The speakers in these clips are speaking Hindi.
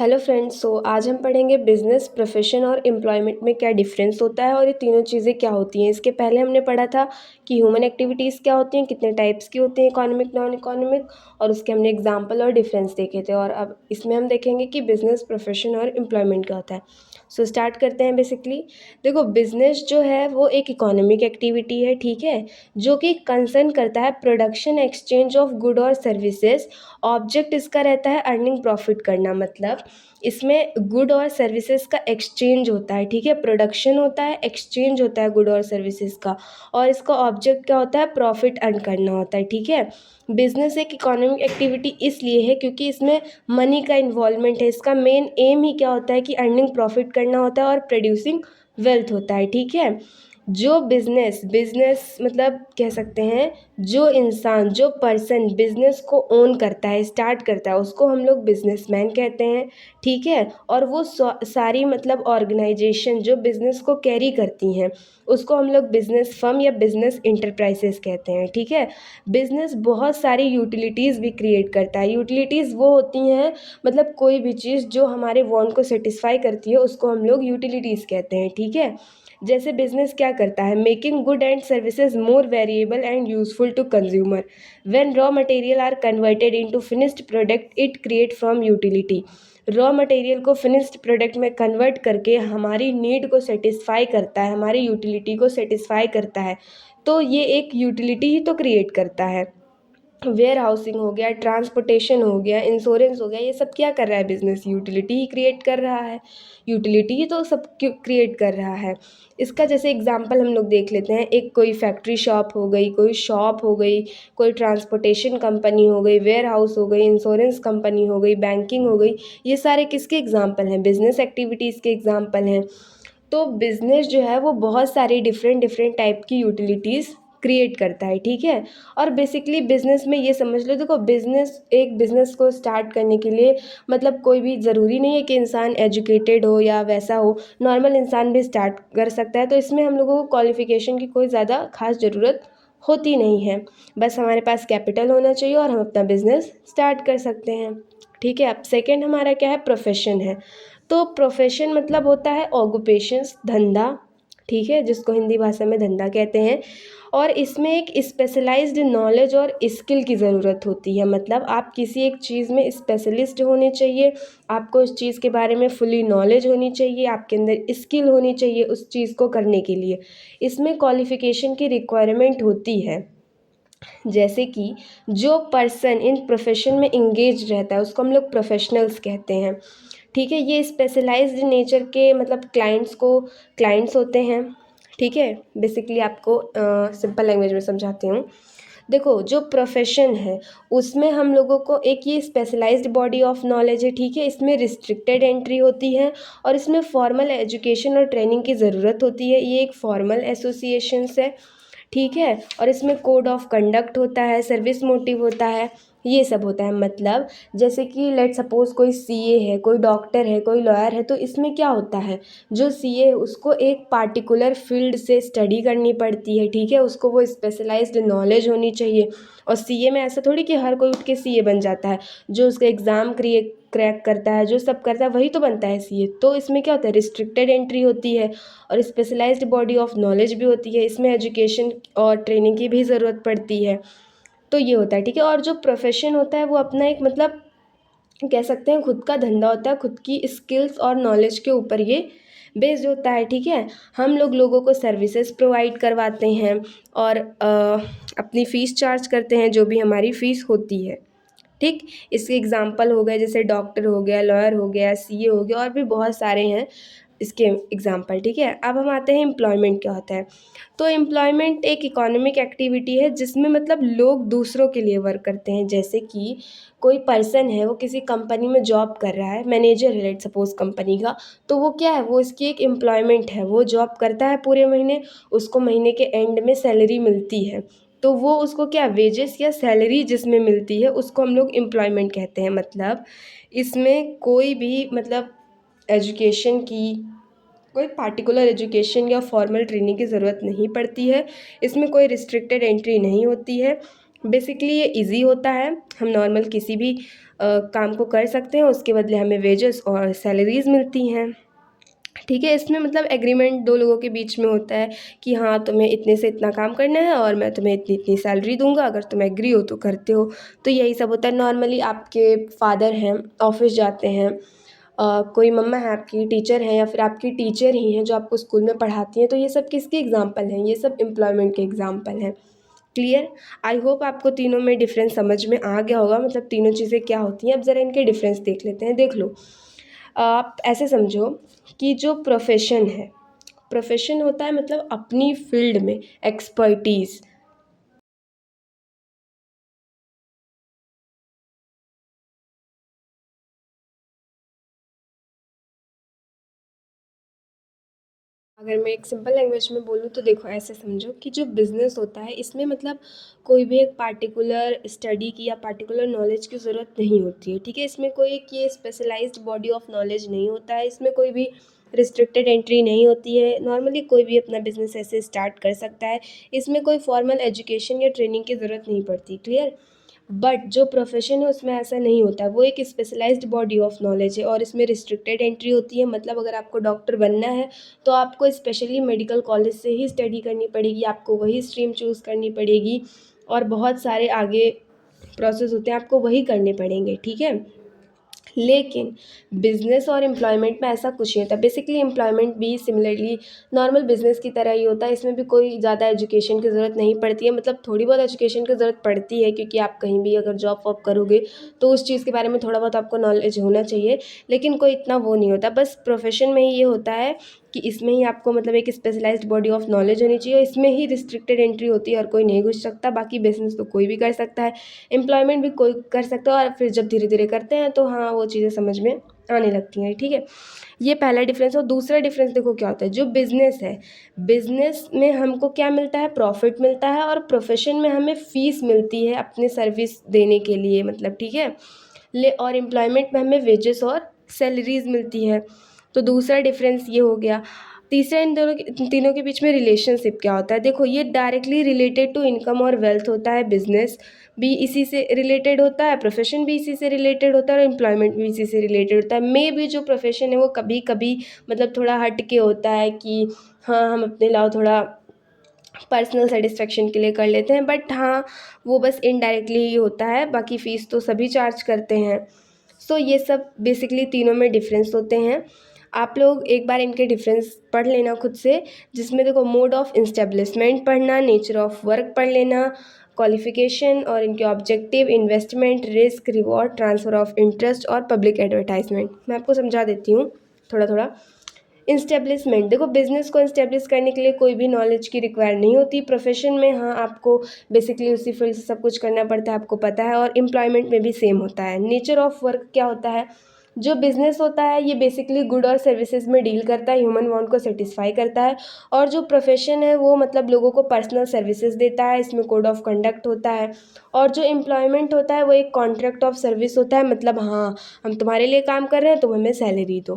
Hello friends. आज हम पढ़ेंगे बिजनेस, प्रोफेशन और एम्प्लॉयमेंट में क्या डिफरेंस होता है और ये तीनों चीज़ें क्या होती हैं। इसके पहले हमने पढ़ा था कि ह्यूमन एक्टिविटीज़ क्या होती हैं, कितने टाइप्स की होती हैं, इकोनॉमिक, नॉन इकोनॉमिक, और उसके हमने एग्जांपल और डिफरेंस देखे थे। और अब इसमें हम देखेंगे कि बिजनेस, प्रोफेशन और एम्प्लॉयमेंट क्या होता है। स्टार्ट करते हैं। बेसिकली देखो, बिजनेस जो है वो एक इकोनॉमिक एक्टिविटी है, ठीक है, जो कि कंसर्न करता है प्रोडक्शन, एक्सचेंज ऑफ गुड और सर्विसेज। ऑब्जेक्ट इसका रहता है अर्निंग, प्रॉफिट करना। मतलब इसमें गुड और सर्विसेज का एक्सचेंज होता है, ठीक है, प्रोडक्शन होता है, एक्सचेंज होता है गुड और सर्विसेज का, और इसका ऑब्जेक्ट क्या होता है, प्रॉफिट अर्न करना होता है, ठीक है। बिजनेस एक इकोनॉमिक एक्टिविटी इसलिए है क्योंकि इसमें मनी का इन्वॉल्वमेंट है। इसका मेन एम ही क्या होता है कि अर्निंग, प्रॉफिट करना होता है और प्रोड्यूसिंग वेल्थ होता है, ठीक है। जो बिजनेस बिजनेस मतलब कह सकते हैं, जो इंसान, जो पर्सन बिजनेस को ओन करता है, स्टार्ट करता है, उसको हम लोग बिजनेसमैन कहते हैं, ठीक है। और वो सारी मतलब ऑर्गेनाइजेशन जो बिजनेस को कैरी करती हैं, उसको हम लोग बिजनेस फर्म या बिजनेस इंटरप्राइजेस कहते हैं, ठीक है। बिजनेस बहुत सारी यूटिलिटीज़ भी क्रिएट करता है। यूटिलिटीज़ वो होती हैं, मतलब कोई भी चीज़ जो हमारे वांट को सेटिस्फाई करती है, उसको हम लोग यूटिलिटीज़ कहते हैं, ठीक है। जैसे बिजनेस क्या करता है, making good and services more variable and useful to consumer. When raw material are converted into finished product, it create from utility. Raw material को फिनिश्ड प्रोडक्ट में कन्वर्ट करके हमारी नीड को सेटिस्फाई करता है, हमारी यूटिलिटी को सेटिस्फाई करता है, तो ये एक यूटिलिटी ही तो क्रिएट करता है। वेयर हाउसिंग हो गया, ट्रांसपोर्टेशन हो गया, इंश्योरेंस हो गया, ये सब क्या कर रहा है, बिजनेस यूटिलिटी ही क्रिएट कर रहा है। यूटिलिटी ही तो सब क्रिएट कर रहा है। इसका जैसे एग्जांपल हम लोग देख लेते हैं। एक कोई फैक्ट्री शॉप हो गई, कोई शॉप हो गई, कोई ट्रांसपोर्टेशन कंपनी हो गई, वेयर हाउस हो गई, इंश्योरेंस कंपनी हो गई, बैंकिंग हो गई। ये सारे किसके एग्जाम्पल हैं, बिजनेस एक्टिविटीज़ के एग्जाम्पल हैं। तो बिज़नेस जो है वो बहुत सारी डिफरेंट डिफरेंट टाइप की यूटिलिटीज़ क्रिएट करता है, ठीक है। और बेसिकली बिज़नेस में ये समझ लो, देखो बिज़नेस, एक बिज़नेस को स्टार्ट करने के लिए मतलब कोई भी ज़रूरी नहीं है कि इंसान एजुकेटेड हो या वैसा हो, नॉर्मल इंसान भी स्टार्ट कर सकता है। तो इसमें हम लोगों को क्वालिफ़िकेशन की कोई ज़्यादा खास ज़रूरत होती नहीं है। बस हमारे पास कैपिटल होना चाहिए और हम अपना बिज़नेस स्टार्ट कर सकते हैं, ठीक है। अब सेकेंड हमारा क्या है, प्रोफेशन है। तो प्रोफेशन मतलब होता है ऑक्यूपेशंस, धंधा, ठीक है, जिसको हिंदी भाषा में धंधा कहते हैं। और इसमें एक स्पेशलाइज्ड नॉलेज और स्किल की ज़रूरत होती है। मतलब आप किसी एक चीज़ में स्पेशलिस्ट होने चाहिए, आपको उस चीज़ के बारे में फुली नॉलेज होनी चाहिए, आपके अंदर स्किल होनी चाहिए उस चीज़ को करने के लिए। इसमें क्वालिफ़िकेशन की रिक्वायरमेंट होती है। जैसे कि जो पर्सन इन प्रोफेशन में इंगेज रहता है, उसको हम लोग प्रोफेशनल्स कहते हैं, ठीक है। ये स्पेशलाइज्ड नेचर के मतलब क्लाइंट्स होते हैं, ठीक है। बेसिकली आपको सिंपल लैंग्वेज में समझाती हूँ। देखो, जो प्रोफेशन है उसमें हम लोगों को एक ये स्पेशलाइज्ड बॉडी ऑफ नॉलेज है, ठीक है। इसमें रिस्ट्रिक्टेड एंट्री होती है और इसमें फॉर्मल एजुकेशन और ट्रेनिंग की ज़रूरत होती है। ये एक फॉर्मल एसोसिएशंस है, ठीक है। और इसमें कोड ऑफ कंडक्ट होता है, सर्विस मोटिव होता है, ये सब होता है। मतलब जैसे कि लेट सपोज कोई सीए है, कोई डॉक्टर है, कोई लॉयर है, तो इसमें क्या होता है, जो सीए है उसको एक पार्टिकुलर फील्ड से स्टडी करनी पड़ती है, ठीक है। उसको वो स्पेशलाइज्ड नॉलेज होनी चाहिए। और सीए में ऐसा थोड़ी कि हर कोई उठ के सीए बन जाता है। जो उसका एग्ज़ाम क्रैक करता है, जो सब करता है, वही तो बनता है सीए। तो इसमें क्या होता है, रिस्ट्रिक्टेड एंट्री होती है और स्पेशलाइज्ड बॉडी ऑफ नॉलेज भी होती है। इसमें एजुकेशन और ट्रेनिंग की भी ज़रूरत पड़ती है। तो ये होता है, ठीक है। और जो प्रोफेशन होता है वो अपना एक मतलब कह सकते हैं खुद का धंधा होता है, खुद की स्किल्स और नॉलेज के ऊपर ये बेस्ड होता है, ठीक है। हम लोगों को सर्विसेज प्रोवाइड करवाते हैं और अपनी फ़ीस चार्ज करते हैं, जो भी हमारी फ़ीस होती है, ठीक। इसके एग्जांपल हो गए, जैसे डॉक्टर हो गया, लॉयर हो गया, सीए हो गया, और भी बहुत सारे हैं इसके एग्जांपल, ठीक है। अब हम आते हैं एम्प्लॉयमेंट क्या होता है। तो एम्प्लॉयमेंट एक इकोनॉमिक एक्टिविटी है जिसमें मतलब लोग दूसरों के लिए वर्क करते हैं। जैसे कि कोई पर्सन है, वो किसी कंपनी में जॉब कर रहा है, मैनेजर है लेट सपोज कंपनी का, तो वो क्या है, वो इसकी एक एम्प्लॉयमेंट है। वो जॉब करता है पूरे महीने, उसको महीने के एंड में सैलरी मिलती है, तो वो उसको क्या, वेजेस या सैलरी जिसमें मिलती है उसको हम लोग एम्प्लॉयमेंट कहते हैं। मतलब इसमें कोई भी मतलब एजुकेशन की, कोई पार्टिकुलर एजुकेशन या फॉर्मल ट्रेनिंग की ज़रूरत नहीं पड़ती है। इसमें कोई रिस्ट्रिक्टेड एंट्री नहीं होती है। बेसिकली ये इजी होता है। हम नॉर्मल किसी भी काम को कर सकते हैं, उसके बदले हमें वेजेस और सैलरीज़ मिलती हैं। ठीक है, इसमें मतलब एग्रीमेंट दो लोगों के बीच में होता है कि हाँ, तुम्हें इतने से इतना काम करना है और मैं तुम्हें इतनी इतनी सैलरी दूंगा, अगर तुम एग्री हो तो करते हो। तो यही सब होता है। नॉर्मली आपके फादर हैं, ऑफिस जाते हैं, कोई मम्मा है आपकी टीचर हैं, या फिर आपकी टीचर ही हैं जो आपको स्कूल में पढ़ाती हैं, तो ये सब किसके एग्जाम्पल हैं? ये सब एम्प्लॉयमेंट के एग्जाम्पल हैं। क्लियर? आई होप आपको तीनों में डिफरेंस समझ में आ गया होगा, मतलब तीनों चीज़ें क्या होती हैं। अब ज़रा इनके डिफरेंस देख लेते हैं। देख लो, आप ऐसे समझो कि जो प्रोफेशन है, प्रोफेशन होता है मतलब अपनी फील्ड में एक्सपर्टीज़। अगर मैं एक सिंपल लैंग्वेज में बोलूँ तो देखो, ऐसे समझो कि जो बिज़नेस होता है इसमें मतलब कोई भी एक पार्टिकुलर स्टडी की या पार्टिकुलर नॉलेज की ज़रूरत नहीं होती है। ठीक है, इसमें कोई एक ये स्पेशलाइज्ड बॉडी ऑफ नॉलेज नहीं होता है, इसमें कोई भी रिस्ट्रिक्टेड एंट्री नहीं होती है। नॉर्मली कोई भी अपना बिज़नेस ऐसे स्टार्ट कर सकता है, इसमें कोई फॉर्मल एजुकेशन या ट्रेनिंग की ज़रूरत नहीं पड़ती। क्लियर? बट जो प्रोफेशन है उसमें ऐसा नहीं होता, वो एक स्पेशलाइज्ड बॉडी ऑफ नॉलेज है और इसमें रिस्ट्रिक्टेड एंट्री होती है। मतलब अगर आपको डॉक्टर बनना है तो आपको स्पेशली मेडिकल कॉलेज से ही स्टडी करनी पड़ेगी, आपको वही स्ट्रीम चूज़ करनी पड़ेगी और बहुत सारे आगे प्रोसेस होते हैं, आपको वही करने पड़ेंगे। ठीक है, लेकिन बिज़नेस और एम्प्लॉयमेंट में ऐसा कुछ नहीं होता। बेसिकली एम्प्लॉयमेंट भी सिमिलरली नॉर्मल बिज़नेस की तरह ही होता है, इसमें भी कोई ज़्यादा एजुकेशन की ज़रूरत नहीं पड़ती है। मतलब थोड़ी बहुत एजुकेशन की ज़रूरत पड़ती है, क्योंकि आप कहीं भी अगर जॉब वॉब करोगे तो उस चीज़ के बारे में थोड़ा बहुत आपको नॉलेज होना चाहिए, लेकिन कोई इतना वो नहीं होता। बस प्रोफेशन में ही ये होता है कि इसमें ही आपको मतलब एक स्पेशलाइज्ड बॉडी ऑफ नॉलेज होनी चाहिए, इसमें ही रिस्ट्रिक्टेड एंट्री होती है और कोई नहीं घुस सकता। बाकी बिज़नेस तो कोई भी कर सकता है, एम्प्लॉयमेंट भी कोई कर सकता है, और फिर जब धीरे धीरे करते हैं तो हाँ, वो चीज़ें समझ में आने लगती हैं। ठीक है, ये पहला डिफरेंस। और दूसरा डिफरेंस देखो क्या होता है, जो बिज़नेस है, बिज़नेस में हमको क्या मिलता है? प्रॉफिट मिलता है, और प्रोफेशन में हमें फ़ीस मिलती है अपनी सर्विस देने के लिए, मतलब ठीक है। और एम्प्लॉयमेंट में हमें वेजेस और सैलरीज मिलती है। तो दूसरा डिफरेंस ये हो गया। तीसरा, इन दोनों के तीनों के बीच में रिलेशनशिप क्या होता है? देखो, ये डायरेक्टली रिलेटेड टू इनकम और वेल्थ होता है। बिजनेस भी इसी से रिलेटेड होता है, प्रोफेशन भी इसी से रिलेटेड होता है, और एम्प्लॉयमेंट भी इसी से रिलेटेड होता है। मे भी जो प्रोफेशन है वो कभी कभी मतलब थोड़ा हट के होता है कि हाँ, हम अपने लाओ थोड़ा पर्सनल सेटिस्फेक्शन के लिए कर लेते हैं, बट हाँ, वो बस इनडायरेक्टली ही होता है, बाकी फ़ीस तो सभी चार्ज करते हैं। सो ये सब बेसिकली तीनों में डिफरेंस होते हैं। आप लोग एक बार इनके डिफरेंस पढ़ लेना खुद से, जिसमें देखो, मोड ऑफ इस्टेब्लिशमेंट पढ़ना, नेचर ऑफ वर्क पढ़ लेना, क्वालिफिकेशन और इनके objective, investment, risk, reward, transfer of interest और पब्लिक एडवर्टाइजमेंट। मैं आपको समझा देती हूँ थोड़ा थोड़ा। इंस्टेब्लिशमेंट, देखो, बिजनेस को इस्टेब्लिश करने के लिए कोई भी नॉलेज की रिक्वायर नहीं होती। प्रोफेशन में हाँ, आपको बेसिकली उसी फील्ड से सब कुछ करना पड़ता है, आपको पता है। और एम्प्लॉयमेंट में भी सेम होता है। नेचर ऑफ वर्क क्या होता है? जो बिज़नेस होता है ये बेसिकली गुड और सर्विसेज में डील करता है, ह्यूमन वांट को सेटिस्फाई करता है। और जो प्रोफेशन है वो मतलब लोगों को पर्सनल सर्विसेज देता है, इसमें कोड ऑफ कंडक्ट होता है। और जो एम्प्लॉयमेंट होता है वो एक कॉन्ट्रैक्ट ऑफ सर्विस होता है, मतलब हाँ, हम तुम्हारे लिए काम कर रहे हैं, तुम हमें सैलरी दो।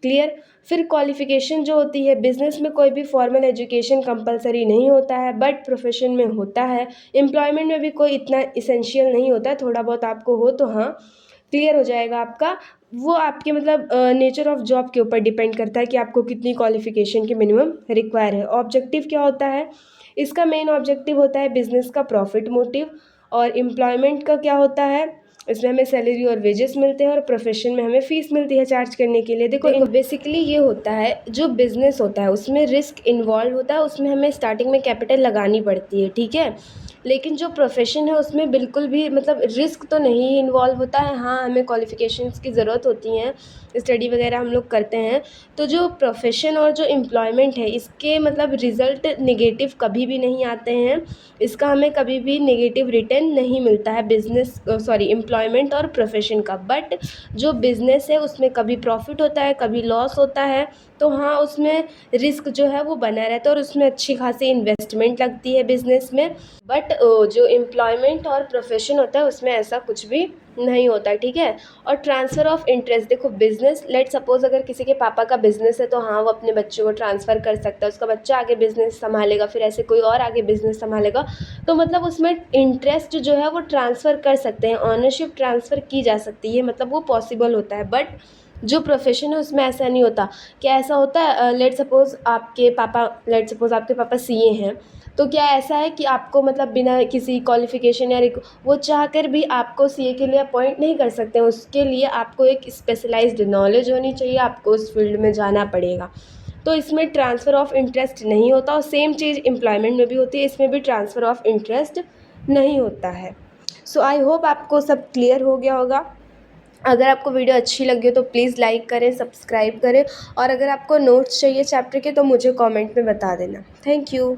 क्लियर? फिर क्वालिफ़िकेशन जो होती है, बिज़नेस में कोई भी फॉर्मल एजुकेशन कंपलसरी नहीं होता है, बट प्रोफेशन में होता है। एम्प्लॉयमेंट में भी कोई इतना इसेंशियल नहीं होता है, थोड़ा बहुत आपको हो तो हाँ, क्लियर हो जाएगा आपका। वो आपके मतलब नेचर ऑफ जॉब के ऊपर डिपेंड करता है कि आपको कितनी क्वालिफ़िकेशन की मिनिमम रिक्वायर है। ऑब्जेक्टिव क्या होता है? इसका मेन ऑब्जेक्टिव होता है बिज़नेस का प्रॉफिट मोटिव, और एम्प्लॉयमेंट का क्या होता है? इसमें हमें सैलरी और वेजेस मिलते हैं, और प्रोफेशन में हमें फ़ीस मिलती है चार्ज करने के लिए। देखो, बेसिकली ये होता है, जो बिज़नेस होता है उसमें रिस्क इन्वॉल्व होता है, उसमें हमें स्टार्टिंग में कैपिटल लगानी पड़ती है। ठीक है, लेकिन जो प्रोफेशन है उसमें बिल्कुल भी मतलब रिस्क तो नहीं इन्वॉल्व होता है। हाँ, हमें क्वालिफ़िकेशंस की ज़रूरत होती हैं, स्टडी वगैरह हम लोग करते हैं। तो जो प्रोफेशन और जो एम्प्लॉयमेंट है इसके मतलब रिज़ल्ट नेगेटिव कभी भी नहीं आते हैं, इसका हमें कभी भी नेगेटिव रिटर्न नहीं मिलता है, बिज़नेस सॉरी एम्प्लॉयमेंट और प्रोफेशन का। बट जो बिज़नेस है उसमें कभी प्रॉफिट होता है, कभी लॉस होता है। तो हाँ, उसमें रिस्क जो है वो बना रहता है, और उसमें अच्छी खासी इन्वेस्टमेंट लगती है बिज़नेस में। बट बट जो एम्प्लॉयमेंट और प्रोफेशन होता है उसमें ऐसा कुछ भी नहीं होता, ठीक है। और ट्रांसफ़र ऑफ इंटरेस्ट, देखो बिज़नेस, लेट सपोज़ अगर किसी के पापा का बिज़नेस है तो हाँ, वो अपने बच्चे को ट्रांसफ़र कर सकता है, उसका बच्चा आगे बिज़नेस संभालेगा, फिर ऐसे कोई और आगे बिज़नेस संभालेगा, तो मतलब उसमें इंटरेस्ट जो है वो ट्रांसफ़र कर सकते हैं, ओनरशिप ट्रांसफ़र की जा सकती है, मतलब वो पॉसिबल होता है। बट जो प्रोफेशन है उसमें ऐसा नहीं होता। क्या ऐसा होता है, लेट सपोज़ आपके पापा सीए हैं, तो क्या ऐसा है कि आपको मतलब बिना किसी क्वालिफ़िकेशन या वो चाहकर भी आपको सीए के लिए अपॉइंट नहीं कर सकते हैं, उसके लिए आपको एक स्पेशलाइज्ड नॉलेज होनी चाहिए, आपको उस फील्ड में जाना पड़ेगा। तो इसमें ट्रांसफ़र ऑफ इंटरेस्ट नहीं होता, और सेम चीज़ एम्प्लॉयमेंट में भी होती है, इसमें भी ट्रांसफ़र ऑफ इंटरेस्ट नहीं होता है। सो आई होप आपको सब क्लियर हो गया होगा। अगर आपको वीडियो अच्छी लगी हो तो प्लीज़ लाइक करें, सब्सक्राइब करें, और अगर आपको नोट्स चाहिए चैप्टर के तो मुझे कमेंट में बता देना। Thank you.